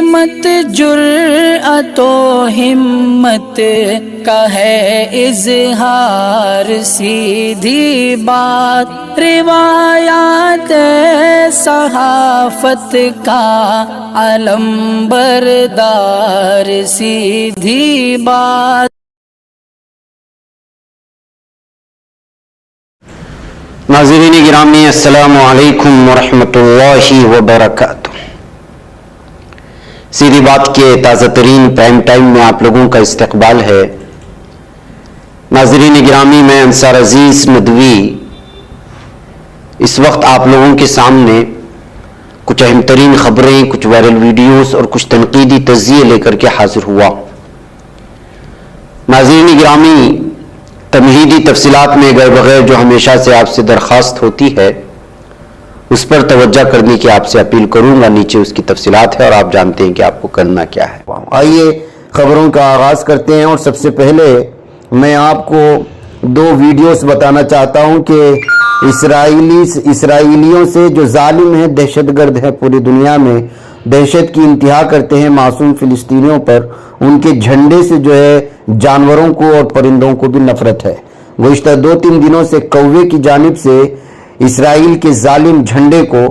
مت جرأت و ہمت کا ہے اظہار، سیدھی بات روایات صحافت کا علم بردار، سیدھی بات۔ ناظرین گرامی، السلام علیکم ورحمۃ اللہ وبرکاتہ۔ سیدھی بات کے تازہ ترین پرائم ٹائم میں آپ لوگوں کا استقبال ہے۔ ناظرین گرامی، میں انصار عزیز ندوی اس وقت آپ لوگوں کے سامنے کچھ اہم ترین خبریں، کچھ وائرل ویڈیوز اور کچھ تنقیدی تجزیے لے کر کے حاضر ہوا۔ ناظرین گرامی، تمہیدی تفصیلات میں گئے بغیر جو ہمیشہ سے آپ سے درخواست ہوتی ہے اس پر توجہ کرنے کی آپ سے اپیل کروں گا۔ نیچے اس کی تفصیلات ہے اور آپ جانتے ہیں کہ آپ کو کرنا کیا ہے۔ آئیے خبروں کا آغاز کرتے ہیں، اور سب سے پہلے میں آپ کو دو ویڈیوز بتانا چاہتا ہوں کہ اسرائیلیوں سے جو ظالم ہیں، دہشت گرد ہیں، پوری دنیا میں دہشت کی انتہا کرتے ہیں معصوم فلسطینیوں پر، ان کے جھنڈے سے جو ہے جانوروں کو اور پرندوں کو بھی نفرت ہے۔ گزشتہ 2-3 دنوں سے کوے کی جانب سے اسرائیل کے ظالم جھنڈے کو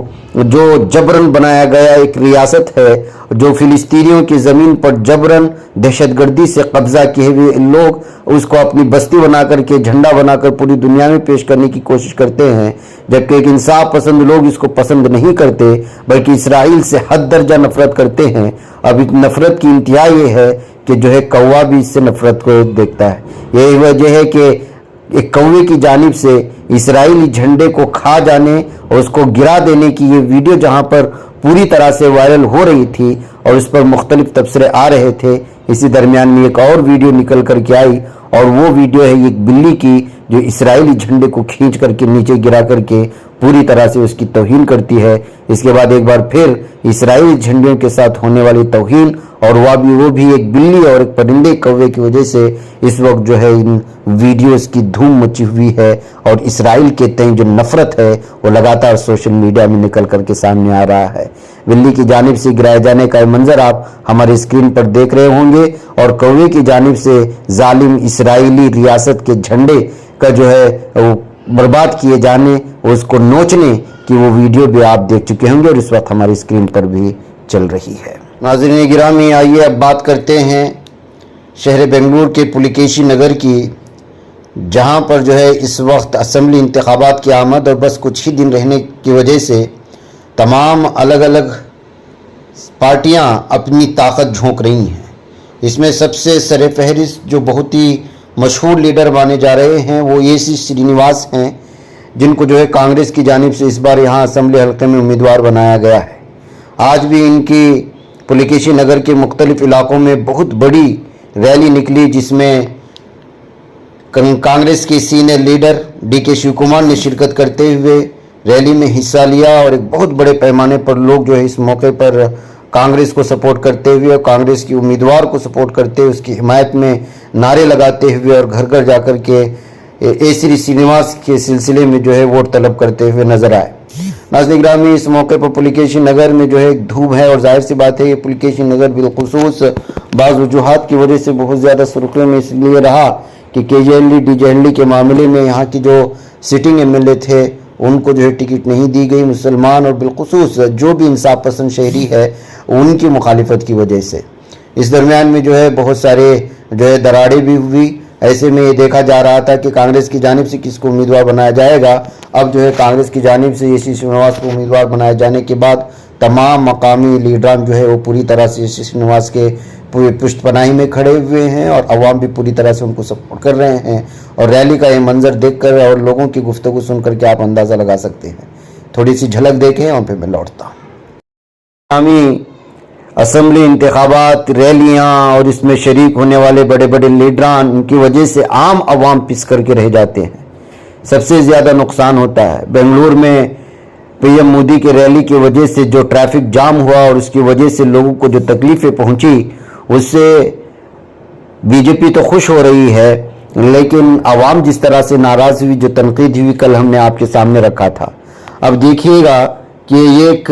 جو جبرن بنایا گیا ایک ریاست ہے، جو فلسطینیوں کی زمین پر جبرن دہشت گردی سے قبضہ کیے ہوئے لوگ اس کو اپنی بستی بنا کر کے، جھنڈا بنا کر پوری دنیا میں پیش کرنے کی کوشش کرتے ہیں، جبکہ ایک انصاف پسند لوگ اس کو پسند نہیں کرتے بلکہ اسرائیل سے حد درجہ نفرت کرتے ہیں۔ اب نفرت کی انتہا یہ ہے کہ جو ہے کوا بھی اس سے نفرت کو دیکھتا ہے۔ یہی وجہ ہے کہ ایک کوے کی جانب سے اسرائیلی جھنڈے کو کھا جانے اور اس کو گرا دینے کی یہ ویڈیو جہاں پر پوری طرح سے وائرل ہو رہی تھی اور اس پر مختلف تبصرے آ رہے تھے، اسی درمیان میں ایک اور ویڈیو نکل کر کے آئی، اور وہ ویڈیو ہے ایک بلی کی جو اسرائیلی جھنڈے کو کھینچ کر کے نیچے گرا کر کے پوری طرح سے اس کی توہین کرتی ہے۔ اس کے بعد ایک بار پھر اسرائیلی جھنڈوں کے ساتھ ہونے والی توہین، اور وہ بھی ایک بلی اور ایک پرندے کوے کی وجہ سے اس وقت جو ہے ان ویڈیوز کی دھوم مچی ہوئی ہے، اور اسرائیل کے تئیں جو نفرت ہے وہ لگاتار سوشل میڈیا میں نکل کر کے سامنے آ رہا ہے۔ بلی کی جانب سے گرائے جانے کا یہ منظر آپ ہمارے اسکرین پر دیکھ رہے ہوں گے، اور کوے کی جانب سے ظالم اسرائیلی ریاست کے جھنڈے کا جو ہے وہ برباد کیے جانے اور اس کو نوچنے کی وہ ویڈیو بھی آپ دیکھ چکے ہوں گے، اور اس وقت ہماری اسکرین پر بھی چل رہی ہے۔ ناظرین گرامی، آئیے اب بات کرتے ہیں شہر بنگلور کے پلیکیشی نگر کی، جہاں پر جو ہے اس وقت اسمبلی انتخابات کی آمد اور بس کچھ ہی دن رہنے کی وجہ سے تمام الگ الگ پارٹیاں اپنی طاقت جھونک رہی ہیں۔ اس میں سب سے سر فہرست جو بہت ہی مشہور لیڈر مانے جا رہے ہیں وہ AC سرینیواس ہیں، جن کو جو ہے کانگریس کی جانب سے اس بار یہاں اسمبلی حلقے میں امیدوار بنایا گیا ہے۔ آج بھی ان کی پلیکیشی نگر کے مختلف علاقوں میں بہت بڑی ریلی نکلی، جس میں کانگریس کے senior leader DK Shiv Kumar نے شرکت کرتے ہوئے ریلی میں حصہ لیا، اور ایک بہت بڑے پیمانے پر لوگ جو ہے اس موقع پر کانگریس کو سپورٹ کرتے ہوئے اور کانگریس کی امیدوار کو سپورٹ کرتے ہوئے اس کی حمایت میں نعرے لگاتے ہوئے اور گھر گھر جا کر کے سرینیواس کے سلسلے میں جو ہے ووٹ طلب کرتے ہوئے نظر آئے۔ ناظرین گرامی، اس موقع پر پلیکیشی نگر میں جو ہے ایک دھوم ہے، اور ظاہر سی بات ہے یہ پلیکیشی نگر بالخصوص بعض وجوہات کی وجہ سے بہت زیادہ سرخیوں میں اس لیے رہا کہ KJLD DJLD کے معاملے میں یہاں کی جو سٹنگ MLA تھے ان کو جو ہے ٹکٹ نہیں دی گئی، مسلمان اور بالخصوص جو بھی انصاف پسند شہری ہے ان کی مخالفت کی وجہ سے۔ اس درمیان میں جو ہے بہت سارے جو ہے دراڑیں بھی ہوئی۔ ایسے میں یہ دیکھا جا رہا تھا کہ کانگریس کی جانب سے کس کو امیدوار بنایا جائے گا۔ اب جو ہے کانگریس کی جانب سے AC سرینیواس کو امیدوار بنائے جانے کے بعد تمام مقامی لیڈران جو ہے وہ پوری طرح سے AC سرینیواس کے پشت پناہی میں کھڑے ہوئے ہیں، اور عوام بھی پوری طرح سے ان کو سپورٹ کر رہے ہیں، اور ریلی کا یہ منظر دیکھ کر اور لوگوں کی گفتگو سن کر کے آپ اندازہ لگا سکتے ہیں۔ تھوڑی سی جھلک دیکھیں اور پھر میں لوٹتا ہوں۔ اسمبلی انتخابات، ریلیاں اور اس میں شریک ہونے والے بڑے بڑے لیڈران، ان کی وجہ سے عام عوام پس کر کے رہ جاتے ہیں، سب سے زیادہ نقصان ہوتا ہے۔ بنگلور میں PM مودی کے ریلی کی وجہ سے جو ٹریفک جام ہوا اور اس کی وجہ سے لوگوں کو جو تکلیفیں پہنچی، اس سے BJP تو خوش ہو رہی ہے، لیکن عوام جس طرح سے ناراض ہوئی، جو تنقید ہوئی، کل ہم نے آپ کے سامنے رکھا تھا۔ اب دیکھیے گا کہ یہ ایک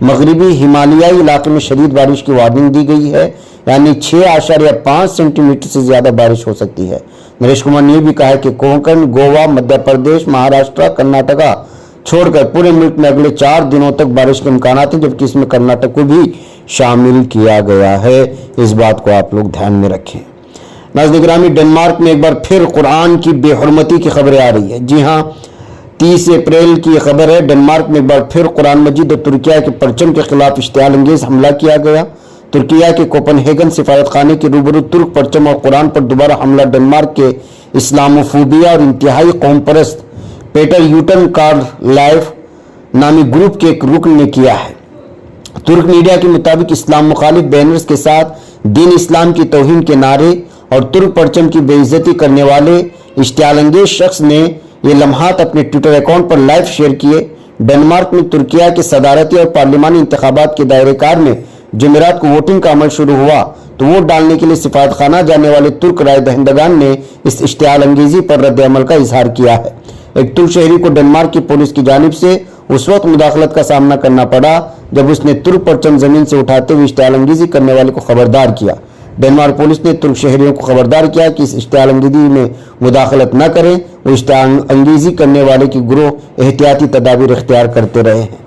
مغربی ہمالیائی علاقے میں شدید بارش کی وارننگ دی گئی ہے، یعنی 6.5 سینٹی میٹر سے زیادہ بارش ہو سکتی ہے۔ نریش کمار نے یہ بھی کہا ہے کہ کونکن، گوا، مدھیہ پردیش، مہاراشٹر، کرناٹکا چھوڑ کر پورے ملک میں اگلے 4 دنوں تک بارش کے امکانات ہیں، جبکہ اس میں کرناٹک کو بھی شامل کیا گیا ہے۔ اس بات کو آپ لوگ دھیان میں رکھیں۔ ناظرین گرامی، ڈنمارک میں ایک بار پھر قرآن کی بے حرمتی کی خبریں آ رہی ہے۔ جی ہاں، 30 اپریل کی یہ خبر ہے۔ ڈنمارک میں ایک بار پھر قرآن مجید اور ترکیہ کے پرچم کے خلاف اشتعال انگیز حملہ کیا گیا۔ ترکیہ کے کوپن ہیگن سفارت خانے کے روبرو ترک پرچم اور قرآن پر دوبارہ حملہ ڈنمارک کے اسلاموفوبیا اور انتہائی قوم پرست پیٹر یوٹن کارلائف نامی گروپ کے ایک رکن نے کیا ہے۔ ترک میڈیا کے مطابق اسلام مخالف بینرز کے ساتھ دین اسلام کی توہین کے نعرے اور ترک پرچم کی بے عزتی کرنے والے اشتعال انگیز شخص نے یہ لمحات اپنے ٹویٹر اکاؤنٹ پر لائیو شیئر کیے۔ ڈنمارک میں ترکیہ کے صدارتی اور پارلیمانی انتخابات کے دائرہ کار میں جمعرات کو ووٹنگ کا عمل شروع ہوا تو ووٹ ڈالنے کے لیے سفارت خانہ جانے والے ترک رائے دہندگان نے اس اشتعال انگیزی پر رد عمل کا اظہار کیا ہے۔ ایک ترک شہری کو ڈنمارک کی پولیس کی جانب سے اس وقت مداخلت کا سامنا کرنا پڑا جب اس نے ترک پرچم زمین سے اٹھاتے ہوئے اشتعال انگیزی کرنے والے کو خبردار کیا۔ ڈنمارک پولیس نے ترک شہریوں کو خبردار کیا کہ اس اشتعال انگیزی میں مداخلت نہ کریں۔ وہ اشتعال انگیزی کرنے والے کی گروہ احتیاطی تدابیر اختیار کرتے رہے ہیں۔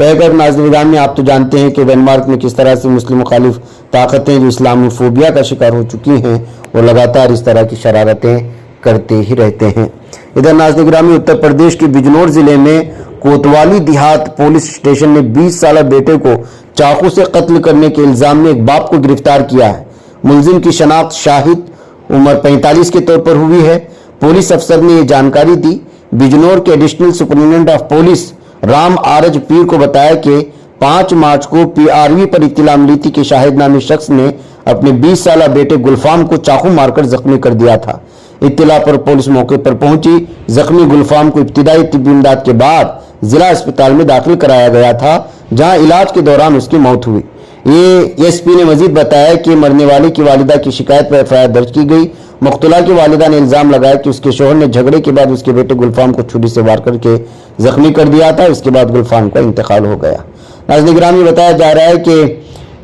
اگر ناظرین گرامی، آپ تو جانتے ہیں کہ ڈنمارک میں کس طرح سے مسلم مخالف طاقتیں جو اسلامی فوبیا کا شکار ہو چکی ہیں وہ لگاتار اس طرح کی شرارتیں کرتے ہی رہتے ہیں۔ ادھر ناظرین گرامی، اتر پردیش کے بجنور ضلع میں کوتوالی دیہات پولیس اسٹیشن نے 20 سالہ بیٹے کو چاقو سے قتل کرنے کے الزام میں ایک باپ کو گرفتار کیا ہے۔ ملزم کی شناخت شاہد عمر 45 کے طور پر ہوئی ہے۔ پولیس افسر نے یہ جانکاری دی۔ بجنور کے additional superintendent of police Ram آرج پیر کو بتایا کہ 5 مارچ کو PRV پر اطلاع ملی تھی کہ شاہد نامی شخص نے اپنے 20 سالہ بیٹے گلفام کو چاقو مار کر زخمی کر دیا تھا۔ اطلاع پر پولیس موقع پر پہنچی۔ زخمی گلفام کو ابتدائی طبی امداد کے بعد ضلع اسپتال میں داخل کرایا گیا تھا، جہاں علاج کے دوران اس کی موت ہوئی۔ یہ SP نے مزید بتایا کہ مرنے والے کی والدہ کی شکایت پر FIR درج کی گئی۔ مقتولہ کی والدہ نے الزام لگایا کہ اس کے شوہر نے جھگڑے کے بعد اس کے بیٹے گلفام کو چھری سے وار کر کے زخمی کر دیا تھا۔ اس کے بعد گلفام کا انتقال ہو گیا۔ ناظرین گرامی، بتایا جا رہا ہے کہ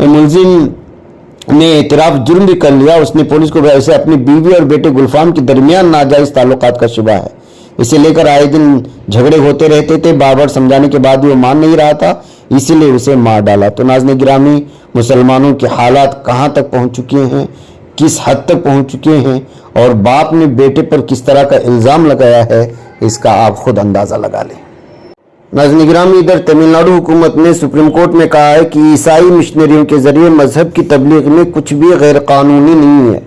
ملزم نے اعتراف جرم بھی کر لیا۔ اس نے پولیس کو ویسے اپنی بیوی اور بیٹے گلفام کے درمیان ناجائز تعلقات کا شبہ ہے۔ اسے لے کر آئے دن جھگڑے ہوتے رہتے تھے۔ بار بار سمجھانے کے بعد بھی وہ مان نہیں رہا تھا، اسی لیے اسے مار ڈالا۔ تو ناظرین گرامی، مسلمانوں کے حالات کہاں تک پہنچ چکے ہیں، کس حد تک پہنچ چکے ہیں اور باپ نے بیٹے پر کس طرح کا الزام لگایا ہے، اس کا آپ خود اندازہ لگا لیں۔ ناظرین گرامی، ادھر تمل ناڈو حکومت نے سپریم کورٹ میں کہا ہے کہ عیسائی مشنریوں کے ذریعے مذہب کی تبلیغ میں کچھ بھی غیر قانونی نہیں ہے۔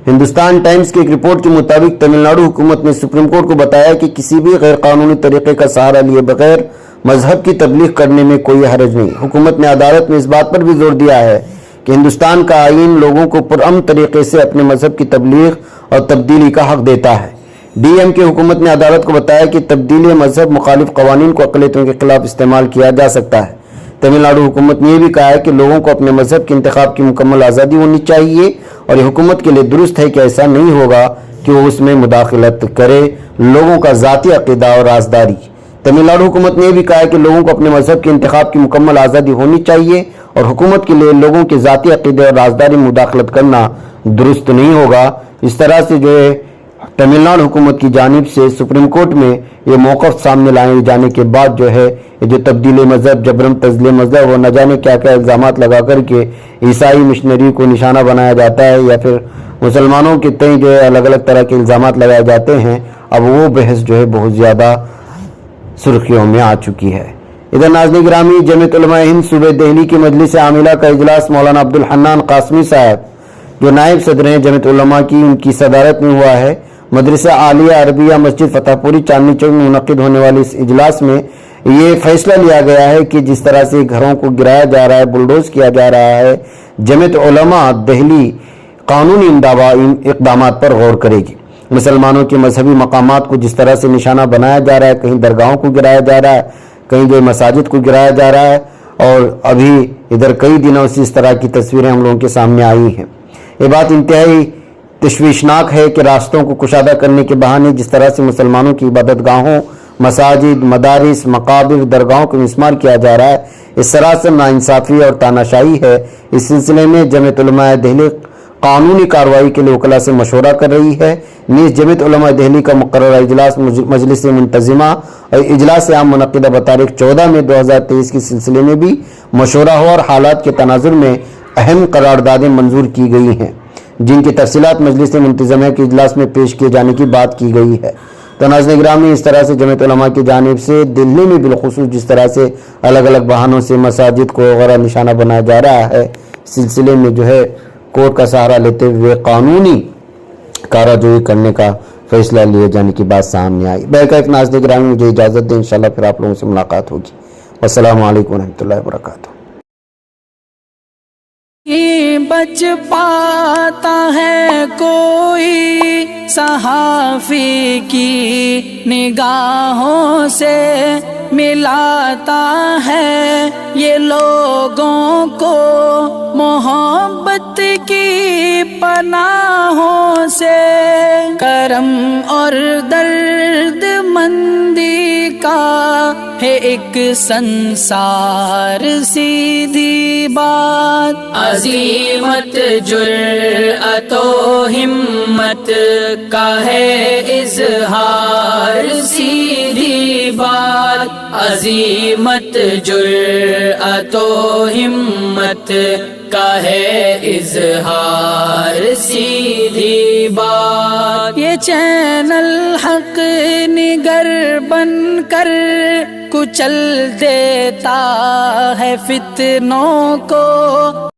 ہندوستان ٹائمز کی ایک رپورٹ کے مطابق تمل ناڈو حکومت نے سپریم کورٹ کو بتایا کہ کسی بھی غیر قانونی طریقے کا سہارا لیے بغیر مذہب کی تبلیغ کرنے میں کوئی حرج نہیں۔ حکومت نے عدالت میں اس بات پر بھی زور دیا ہے کہ ہندوستان کا آئین لوگوں کو پرامن طریقے سے اپنے مذہب کی تبلیغ اور تبدیلی کا حق دیتا ہے۔ DMK کی حکومت نے عدالت کو بتایا کہ تبدیلی مذہب مخالف قوانین کو اقلیتوں کے خلاف استعمال کیا جا سکتا ہے۔ تمل ناڈو حکومت نے یہ بھی کہا ہے کہ لوگوں کو اپنے مذہب کے انتخاب کی مکمل آزادی ہونی چاہیے اور یہ حکومت کے لیے درست ہے کہ ایسا نہیں ہوگا کہ وہ اس میں مداخلت کرے۔ لوگوں کا ذاتی عقیدہ اور رازداری۔ تمل ناڈو حکومت نے یہ بھی کہا ہے کہ لوگوں کو اپنے مذہب کے انتخاب کی مکمل آزادی ہونی چاہیے اور حکومت کے لیے لوگوں کے ذاتی عقیدے اور رازداری میں مداخلت کرنا درست نہیں ہوگا۔ اس طرح سے جو ہے تمل ناڈو حکومت کی جانب سے سپریم کورٹ میں یہ موقف سامنے لائے جانے کے بعد جو ہے یہ جو تبدیلی مذہب، جبرن تزلیل مذہب، وہ نہ جانے کیا کیا الزامات لگا کر کے عیسائی مشنری کو نشانہ بنایا جاتا ہے یا پھر مسلمانوں کے تئیں جو ہے الگ الگ طرح کے الزامات لگائے جاتے ہیں، اب وہ بحث جو ہے بہت زیادہ سرخیوں میں آ چکی ہے۔ ادھر ناظرین گرامی، جمعیت علماء ہند صوبہ دہلی کی مجلس عاملہ کا اجلاس مولانا عبدالحنان قاسمی صاحب جو نائب صدر ہیں جمعیت علماء کی، ان کی صدارت میں ہوا ہے۔ مدرسہ عالیہ عربیہ مسجد فتح پوری چاندنی چوک میں منعقد ہونے والے اس اجلاس میں یہ فیصلہ لیا گیا ہے کہ جس طرح سے گھروں کو گرایا جا رہا ہے، بلڈوز کیا جا رہا ہے، جمعیت علماء دہلی قانونی اقدامات پر غور کرے گی۔ مسلمانوں کے مذہبی مقامات کو جس طرح سے نشانہ بنایا جا رہا ہے، کہیں درگاہوں کو گرایا جا رہا ہے، کہیں جو مساجد کو گرایا جا رہا ہے، اور ابھی ادھر کئی دنوں سے اس طرح کی تصویریں ہم لوگوں کے سامنے آئی ہیں۔ یہ بات انتہائی تشویشناک ہے کہ راستوں کو کشادہ کرنے کے بہانے جس طرح سے مسلمانوں کی عبادت گاہوں، مساجد، مدارس، مقابر، درگاہوں کو مسمار کیا جا رہا ہے، سراسر ناانصافی اور تاناشائی ہے۔ اس سلسلے میں جمعیت علماء دہلی قانونی کارروائی کے لیے وکلاء سے مشورہ کر رہی ہے۔ نیز جمعیت علماء دہلی کا مقررہ اجلاس مجلس منتظمہ اور اجلاس عام منعقدہ بتاریخ 14 مئی 2023 کے سلسلے میں بھی مشورہ ہوا اور حالات کے تناظر میں اہم قراردادیں منظور کی گئی ہیں، جن کی تفصیلات مجلس منتظمہ کے اجلاس میں پیش کیے جانے کی بات کی گئی ہے۔ تو ناظرین گرامی، اس طرح سے جمعیت علماء کی جانب سے دلی میں بالخصوص جس طرح سے الگ الگ بہانوں سے مساجد کو وغیرہ نشانہ بنایا جا رہا ہے، سلسلے میں جو ہے کورٹ کا سہارا لیتے ہوئے قانونی کارروائی کرنے کا فیصلہ لیے جانے کی بات سامنے آئی۔ بہرکیف ناظرین گرامی، مجھے اجازت دیں، انشاءاللہ پھر آپ لوگوں سے ملاقات ہوگی۔ السلام علیکم ورحمۃ اللہ وبرکاتہ۔ بچ پاتا ہے کوئی صحافی کی نگاہوں سے، ملاتا ہے یہ لوگوں کو محبت کی پناہوں سے، کرم اور درد مندی کا ہے ایک سنسار، سیدھی بات عظیمت جرأت و ہمت کا ہے اظہار، سیدھی بات عظیمت جرأت و ہمت کا ہے اظہار، سیدھی بات۔ یہ چینل حق نگر بن کر کچل دیتا ہے فتنوں کو،